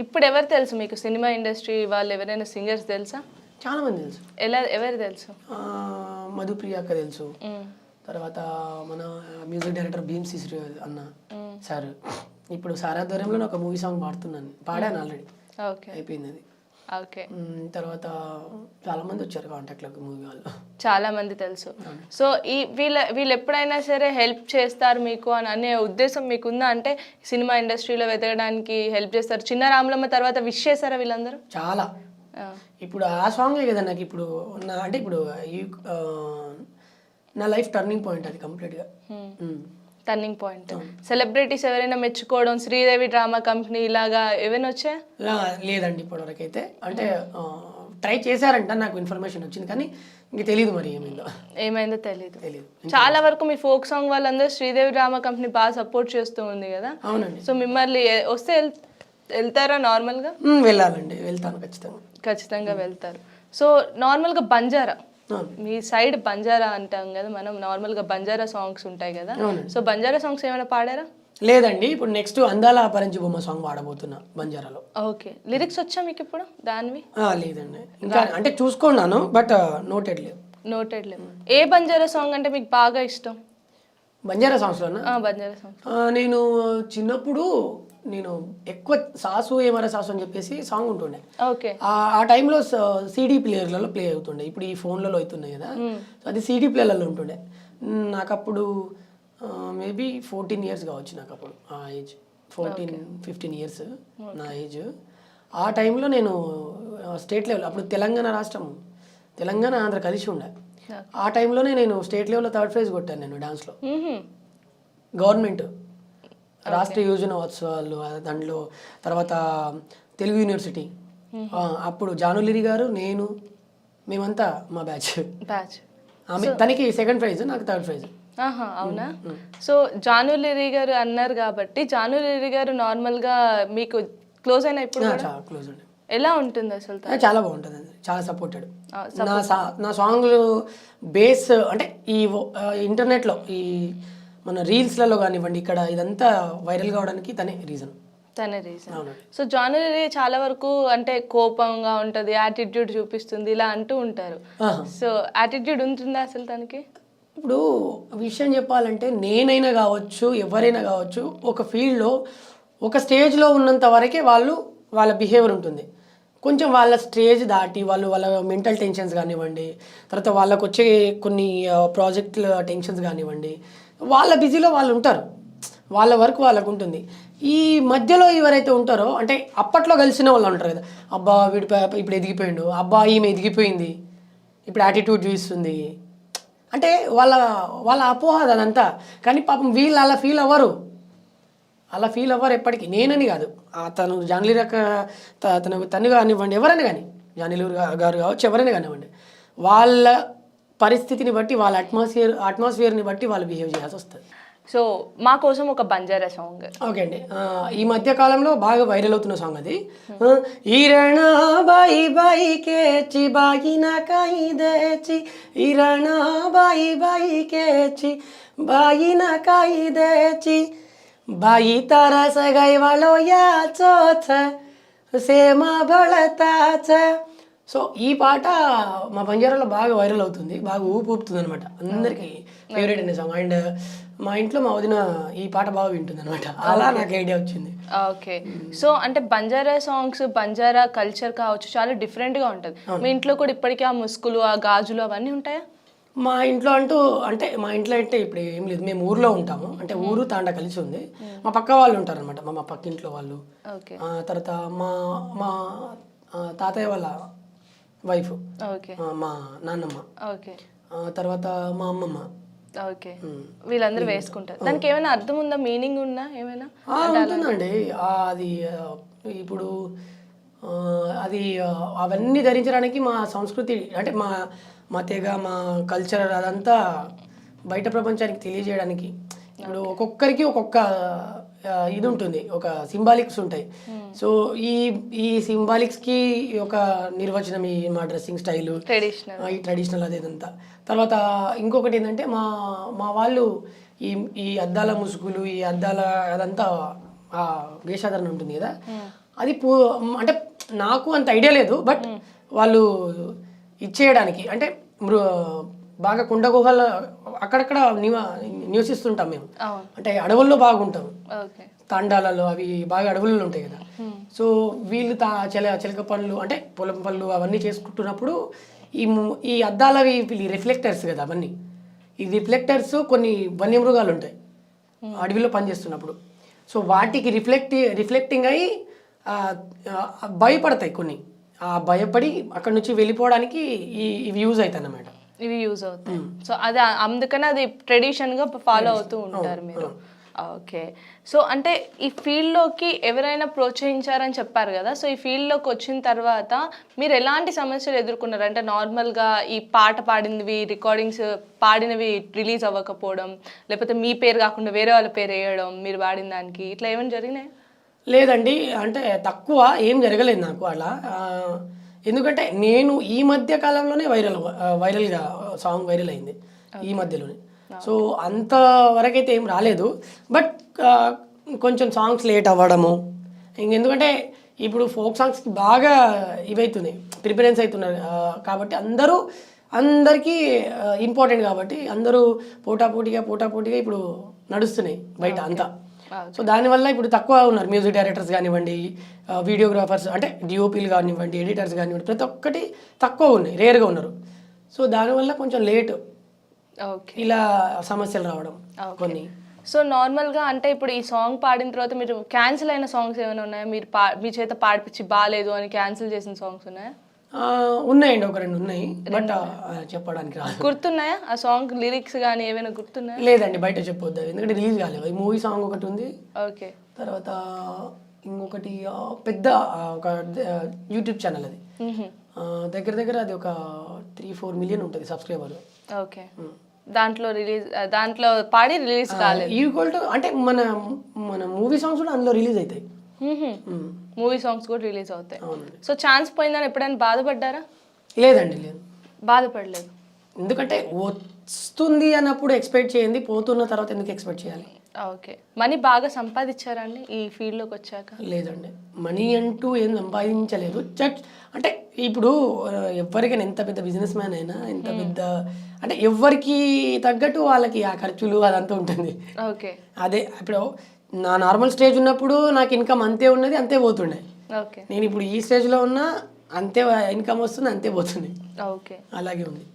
ఇప్పుడు ఎవరు తెలుసు మీకు సినిమా ఇండస్ట్రీ వాళ్ళు ఎవరైనా సింగర్స్ తెలుసా? చాలా మంది తెలుసు. ఎవరు తెలుసు? మధుప్రియ అక్క తెలుసు, తర్వాత మన మ్యూజిక్ డైరెక్టర్ భీమ్సీ శ్రీ అన్న సార్. ఇప్పుడు సార్ ఆధ్వర్యంలో ఒక మూవీ సాంగ్ పాడాను ఆల్రెడీ, అయిపోయింది అది. ఓకే. తర్వాత చాలా మంది వచ్చారు కాంటాక్ట్లోకి మూవీ వాళ్ళు, చాలా మంది తెలుసు. సో ఈ వీళ్ళు ఎప్పుడైనా సరే హెల్ప్ చేస్తారు మీకు అని అనే ఉద్దేశం మీకుందా? అంటే సినిమా ఇండస్ట్రీలో వెతకడానికి హెల్ప్ చేస్తారు. చిన్న రాములమ్మ తర్వాత విష్ చేశారా వీళ్ళందరూ? చాలా. ఇప్పుడు ఆ సాంగే కదా నాకు ఇప్పుడు అంటే ఇప్పుడు నా లైఫ్ టర్నింగ్ పాయింట్ అది కంప్లీట్గా. Turning point. సెలబ్రిటీస్ ఎవరైనా మెచ్చుకోవడం, శ్రీదేవి డ్రామా కంపెనీ ఇలాగా ఏమైనా వచ్చాయా? లేదండి ఇప్పటివరకు అయితే. అంటే ట్రై చేశారంట, నాకు ఇన్ఫర్మేషన్ వచ్చింది కానీ ఇంక తెలియదు మరి ఏమైందో తెలియదు. చాలా వరకు మీ ఫోక్ సాంగ్ వాళ్ళందరూ శ్రీదేవి డ్రామా కంపెనీ బాగా సపోర్ట్ చేస్తూ ఉంది కదా. అవునండి. సో మిమ్మల్ని వస్తే వెళ్తారా నార్మల్గా? వెళ్ళాలండి, వెళ్తాను ఖచ్చితంగా వెళ్తారు. సో నార్మల్గా బంజారా, మీ సైడ్ బంజారా అంటాం కదా మనం, నార్మల్గా బంజారా సాంగ్స్ ఉంటాయి కదా. సో బంజారా సాంగ్స్ ఏమైనా పాడారా? లేదండి, ఇప్పుడు నెక్స్ట్ అందాల అపరంజి బొమ్మ సాంగ్ పాడబోతున్నా బంజారాలో. ఓకే. లిరిక్స్ వచ్చా మీకు ఇప్పుడు దానివి? లేదండి, ఇంకా అంటే చూసుకున్నాను బట్ నోటెడ్ లేవు. ఏ బంజారా సాంగ్ అంటే మీకు బాగా ఇష్టం? బంజారా సాంగ్స్లోనా? బంజారా సాంగ్స్ నేను చిన్నప్పుడు ఎక్కువ సాసు ఏమరా సాసు అని చెప్పేసి సాంగ్ ఉంటుండే. ఓకే. ఆ టైంలో సిడీ ప్లేయర్లలో ప్లే అవుతుండే, ఇప్పుడు ఈ ఫోన్లలో అవుతున్నాయి కదా, అది సిడీ ప్లేయర్లలో ఉంటుండే. నాకు అప్పుడు మేబీ 14 years కావచ్చు నాకు అప్పుడు, ఆ ఏజ్ 14-15 years నా ఏజ్. ఆ టైంలో నేను స్టేట్ లెవెల్, అప్పుడు తెలంగాణ రాష్ట్రం, తెలంగాణ ఆంధ్ర కలిసి ఉండే. ఆ టైంలోనే నేను స్టేట్ లెవెల్లో 3rd prize కొట్టాను నేను డాన్స్లో. గవర్నమెంట్ రాష్ట్రీయ యోజనోత్సవాలు దాంట్లో, తర్వాత తెలుగు యూనివర్సిటీ, అప్పుడు జానులిరి గారు, నేను, మేమంతా మా బ్యాచ్. తనకి 2nd prize, నాకు 3rd prize. అవునా? సో జానులిరి గారు అన్నారు కాబట్టి, జానులిరి గారు నార్మల్గా మీకు క్లోజ్ అయినా ఇప్పుడు? చాలా క్లోజ్ అండి. ఎలా ఉంటుంది అసలు? చాలా బాగుంటుంది అండి, చాలా సపోర్టెడ్. నా సాంగ్లు బేస్ అంటే ఈ ఇంటర్నెట్లో, ఈ మన రీల్స్లలో కానివ్వండి, ఇక్కడ ఇదంతా వైరల్ కావడానికి తనే రీజన్. సో జానులిరి చాలా వరకు అంటే కోపంగా ఉంటుంది, యాటిట్యూడ్ చూపిస్తుంది ఇలా అంటూ ఉంటారు. సో యాటిట్యూడ్ ఉంటుందా అసలు తనకి? ఇప్పుడు విషయం చెప్పాలంటే నేనైనా కావచ్చు, ఎవరైనా కావచ్చు, ఒక ఫీల్డ్లో ఒక స్టేజ్లో ఉన్నంత వరకే వాళ్ళ బిహేవియర్ ఉంటుంది. కొంచెం వాళ్ళ స్టేజ్ దాటి వాళ్ళ మెంటల్ టెన్షన్స్ కానివ్వండి, తర్వాత వాళ్ళకు వచ్చే కొన్ని ప్రాజెక్టుల టెన్షన్స్ కానివ్వండి, వాళ్ళ బిజీలో వాళ్ళు ఉంటారు, వాళ్ళ వర్క్ వాళ్ళకు ఉంటుంది. ఈ మధ్యలో ఎవరైతే ఉంటారో, అంటే అప్పట్లో కలిసిన వాళ్ళు ఉంటారు కదా, అబ్బా వీడి ఇప్పుడు ఎదిగిపోయిండు, అబ్బా ఈమె ఎదిగిపోయింది, ఇప్పుడు యాటిట్యూడ్ చూపిస్తుంది అంటే వాళ్ళ అపోహ అదంతా. కానీ పాపం వీళ్ళు అలా ఫీల్ అవ్వరు ఎప్పటికీ. నేనని కాదు, తను జాన్లీరి తను కానివ్వండి, ఎవరైనా కానీ, జాన్లీరి గారు కావచ్చు, ఎవరైనా కానివ్వండి, వాళ్ళ పరిస్థితిని బట్టి, వాళ్ళ అట్మాస్ఫియర్ని బట్టి వాళ్ళు బిహేవ్ చేయాల్సి వస్తుంది. సో మా కోసం ఒక బంజారా సాంగ్. ఓకే అండి, ఈ మధ్య కాలంలో బాగా వైరల్ అవుతున్న సాంగ్ అది. ఈరణా బాయి బాయి కేచి బాగిన కాయి దేచి, ఈరణా బాయి బాయి కేచి బాగిన కాయి దేచి, బాయి తరస గైవలో యాచోచ సేమ బళతాచ. సో ఈ పాట మా బంజారాలో బాగా వైరల్ అవుతుంది, బాగా ఊపుతుంది అనమాట, అందరికీ ఫేవరెట్ అనే సాంగ్. అండ్ మా ఇంట్లో మా వదిన ఈ పాట బాగా వింటుంది అనమాట, అలా నాకు ఐడియా వచ్చింది. ఓకే. సో అంటే బంజారా సాంగ్స్, బంజారా కల్చర్ కావచ్చు, చాలా డిఫరెంట్గా ఉంటుంది. మీ ఇంట్లో కూడా ఇప్పటికీ ఆ ముసుగులు, ఆ గాజులు అవన్నీ ఉంటాయా? మా ఇంట్లో మా ఇంట్లో అంటే ఇప్పుడు ఏం లేదు, మేము ఊర్లో ఉంటాము, అంటే ఊరు తాండా కలిసి ఉంది. మా పక్క వాళ్ళు ఉంటారు అనమాట, మా పక్క ఇంట్లో వాళ్ళు. తర్వాత మా తాతయ్య వాళ్ళ వైఫ్, మా నాన్నమ్మ, తర్వాత మా అమ్మమ్మ. ఓకే. వీళ్ళందరూ వేసుకుంటారు. దానికి ఏమైనా అర్థం ఉందా, మీనింగ్ ఉందా ఏమైనా? ఉంటుందండి. అది ఇప్పుడు అది అవన్నీ ధరించడానికి మా సంస్కృతి, అంటే మా తెగ, మా కల్చర్ అదంతా బయట ప్రపంచానికి తెలియజేయడానికి. ఇప్పుడు ఒక్కొక్కరికి ఒక్కొక్క ఇది ఉంటుంది, ఒక సింబాలిక్స్ ఉంటాయి. సో ఈ సింబాలిక్స్కి ఒక నిర్వచనం, ఈ మా డ్రెస్సింగ్ స్టైలు, ఈ ట్రెడిషనల్ అదేదంతా. తర్వాత ఇంకొకటి ఏంటంటే మా వాళ్ళు ఈ అద్దాల ముసుగులు, ఈ అద్దాల అదంతా వేషాధరణ ఉంటుంది కదా, అది అంటే నాకు అంత ఐడియా లేదు, బట్ వాళ్ళు ఇచ్చేయడానికి అంటే బాగా కుండ గుహల అక్కడక్కడ నివసిస్తుంటాం మేము. అవును. అంటే అడవుల్లో బాగుంటాం, ఓకే. తాండాలలో అవి బాగా అడవుల్లో ఉంటాయి కదా. సో వీళ్ళు చిలక పనులు అంటే పొలం పనులు అవన్నీ చేసుకుంటున్నప్పుడు ఈ అద్దాలవి రిఫ్లెక్టర్స్ కదా అవన్నీ. ఈ రిఫ్లెక్టర్స్ కొన్ని వన్యమృగాలు ఉంటాయి అడవిలో పనిచేస్తున్నప్పుడు. సో వాటికి రిఫ్లెక్టింగ్ అయ్యి భయపడతాయి కొన్ని. భయపడి అక్కడ నుంచి వెళ్ళిపోవడానికి ఇవి యూజ్ అవుతాయి అన్నమాట. ఇవి యూజ్ అవుతాయి. సో అది అందుకని అది ట్రెడిషన్గా ఫాలో అవుతూ ఉంటారు మీరు. ఓకే. సో అంటే ఈ ఫీల్డ్లోకి ఎవరైనా ప్రోత్సహించారని చెప్పారు కదా. సో ఈ ఫీల్డ్లోకి వచ్చిన తర్వాత మీరు ఎలాంటి సమస్యలు ఎదుర్కొన్నారు? అంటే నార్మల్గా ఈ పాట పాడినవి రికార్డింగ్స్ పాడినవి రిలీజ్ అవ్వకపోవడం, లేకపోతే మీ పేరు కాకుండా వేరే వాళ్ళ పేరు వేయడం మీరు పాడిన దానికి, ఇట్లా ఏమైనా జరిగినాయి? లేదండి, అంటే తక్కువ ఏం జరగలేదు నాకు అలా. ఎందుకంటే నేను ఈ మధ్య కాలంలోనే వైరల్గా సాంగ్ వైరల్ అయింది ఈ మధ్యలోనే. సో అంత వరకైతే ఏం రాలేదు, బట్ కొంచెం సాంగ్స్ లేట్ అవ్వడము. ఎందుకంటే ఇప్పుడు ఫోక్ సాంగ్స్కి బాగా ఇవైతున్నాయి, ప్రిఫరెన్స్ అవుతున్నారు కాబట్టి అందరికీ ఇంపార్టెంట్ కాబట్టి అందరూ పోటాపోటీగా ఇప్పుడు నడుస్తున్నాయి బయట అంతా. సో దానివల్ల ఇప్పుడు తక్కువ ఉన్నారు మ్యూజిక్ డైరెక్టర్స్ కానివ్వండి, వీడియోగ్రాఫర్స్ అంటే డిఓపీలు కానివ్వండి, ఎడిటర్స్ కానివ్వండి, ప్రతి ఒక్కటి తక్కువ ఉన్నాయి, రేర్గా ఉన్నారు. సో దానివల్ల కొంచెం లేట్ ఇలా సమస్యలు రావడం కొన్ని. సో నార్మల్గా అంటే ఇప్పుడు ఈ సాంగ్ పాడిన తర్వాత మీరు క్యాన్సిల్ అయిన సాంగ్స్ ఏమైనా ఉన్నాయా? మీరు మీ చేత పాడిపించి బాగాలేదు అని క్యాన్సిల్ చేసిన సాంగ్స్ ఉన్నాయా? ఉన్నాయండి, ఒక రెండు ఉన్నాయి, బట్ చెప్పడానికి రాదు. గుర్తున్నాయా ఆ సాంగ్ లిరిక్స్ కానీ ఏమైనా గుర్తున్నాయా? లేదండి, బయట చెప్పొద్దు, ఎందుకంటే రిలీజ్ కాలేదు. ఈ మూవీ సాంగ్ ఒకటి ఉంది, ఓకే. తర్వాత ఇంకొకటి పెద్ద ఒక యూట్యూబ్ ఛానల్, అది దగ్గర అది ఒక 3-4 మిలియన్ ఉంటుంది సబ్స్క్రైబర్. ఓకే. దాంట్లో పాడి రిలీజ్ కాలేదు. ఈక్వల్ టు అంటే మన మూవీ సాంగ్స్ కూడా అందులో రిలీజ్ అవుతాయి. మూవీ సాంగ్స్ కూడా రిలీజ్ అవుతాయి. సో ఛాన్స్ పోయిందని ఎప్పుడైనా బాధపడ్డారా? లేదండి, లేదు, బాధపడలేదు. ఎందుకంటే వస్తుంది అన్నప్పుడు ఎక్స్పెక్ట్ చేయండి, పోతున్న తర్వాత ఎందుకు ఎక్స్పెక్ట్ చేయాలి? ఓకే. మనీ బాగా సంపాదించారండి ఈ ఫీల్డ్లోకి వచ్చాక? లేదండి, మనీ అంటూ ఏం సంపాదించలేదు. అంటే ఇప్పుడు ఎవరికైనా ఎంత పెద్ద బిజినెస్ మ్యాన్ అయినా, ఎంత పెద్ద అంటే ఎవరికి తగ్గట్టు వాళ్ళకి ఆ ఖర్చులు అదంతా ఉంటుంది. ఓకే. అదే ఇప్పుడు నా నార్మల్ స్టేజ్ ఉన్నప్పుడు నాకు ఇన్కమ్ అంతే ఉన్నది, అంతే పోతుండే. ఓకే. నేను ఇప్పుడు ఈ స్టేజ్లో ఉన్నా అంతే ఇన్కమ్ వస్తుంది, అంతే పోతుంది. ఓకే. అలాగే ఉంది.